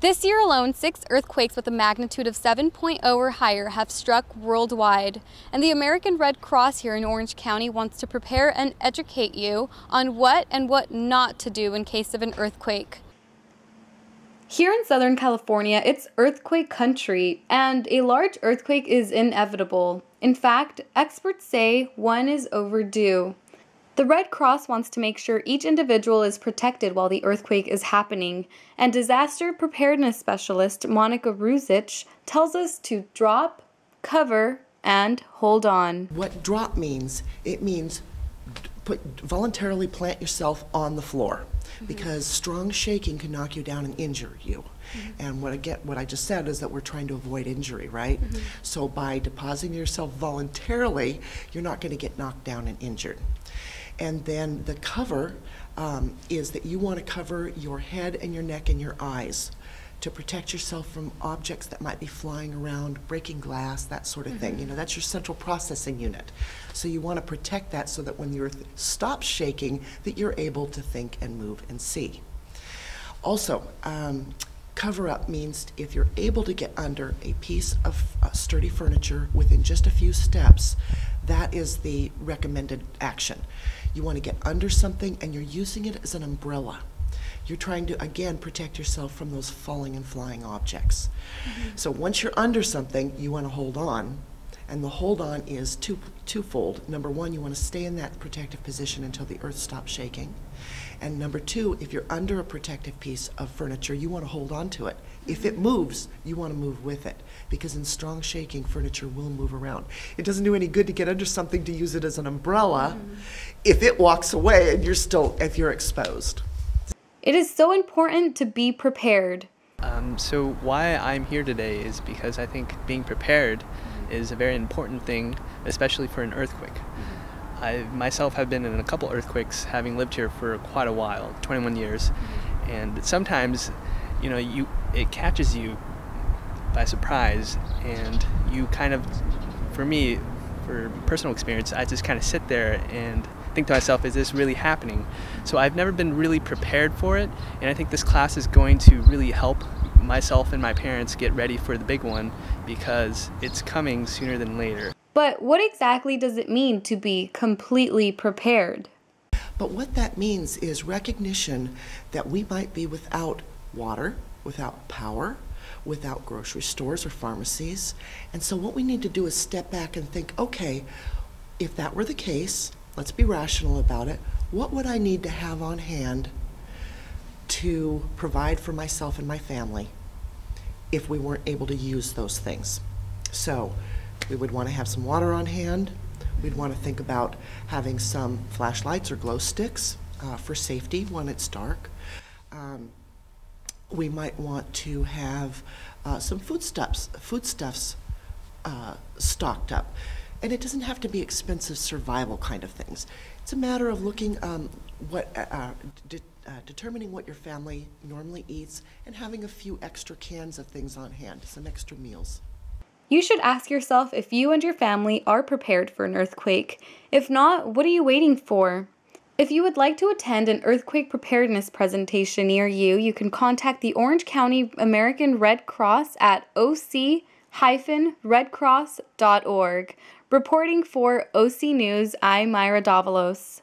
This year alone, 6 earthquakes with a magnitude of 7.0 or higher have struck worldwide, and the American Red Cross here in Orange County wants to prepare and educate you on what and what not to do in case of an earthquake. Here in Southern California, it's earthquake country, and a large earthquake is inevitable. In fact, experts say one is overdue. The Red Cross wants to make sure each individual is protected while the earthquake is happening, and disaster preparedness specialist Monica Ruzic tells us to drop, cover, and hold on. What drop means, it means voluntarily plant yourself on the floor, because strong shaking can knock you down and injure you. And what I just said is that we're trying to avoid injury, right? So by depositing yourself voluntarily, you're not going to get knocked down and injured. And then the cover is that you want to cover your head and your neck and your eyes to protect yourself from objects that might be flying around, breaking glass, that sort of thing. You know, that's your central processing unit. So you want to protect that so that when the earth stops shaking, that you're able to think and move and see. Also, cover up means if you're able to get under a piece of sturdy furniture within just a few steps, that is the recommended action. You want to get under something and you're using it as an umbrella. You're trying to, again, protect yourself from those falling and flying objects. So once you're under something, you want to hold on. And the hold on is twofold. Number one, you want to stay in that protective position until the earth stops shaking. And number two, if you're under a protective piece of furniture, you want to hold on to it. If it moves, you want to move with it, because in strong shaking, furniture will move around. It doesn't do any good to get under something to use it as an umbrella if it walks away and if you're exposed. It is so important to be prepared. So why I'm here today is because I think being prepared is a very important thing, especially for an earthquake. I myself have been in a couple earthquakes, having lived here for quite a while, 21 years, and sometimes, you know, it catches you by surprise, and you kind of, for me, for personal experience, I just kind of sit there and think to myself, is this really happening? So I've never been really prepared for it, and I think this class is going to really help myself and my parents get ready for the big one, because it's coming sooner than later. But what exactly does it mean to be completely prepared? But what that means is recognition that we might be without water, without power, without grocery stores or pharmacies. And so what we need to do is step back and think, okay, if that were the case, let's be rational about it. What would I need to have on hand to provide for myself and my family if we weren't able to use those things? So we would want to have some water on hand. We'd want to think about having some flashlights or glow sticks for safety when it's dark. We might want to have some foodstuffs stocked up. And it doesn't have to be expensive survival kind of things. It's a matter of looking determining what your family normally eats and having a few extra cans of things on hand, some extra meals. You should ask yourself if you and your family are prepared for an earthquake. If not, what are you waiting for? If you would like to attend an earthquake preparedness presentation near you, you can contact the Orange County American Red Cross at oc-redcross.org. Reporting for OC News, I'm Mayra Davalos.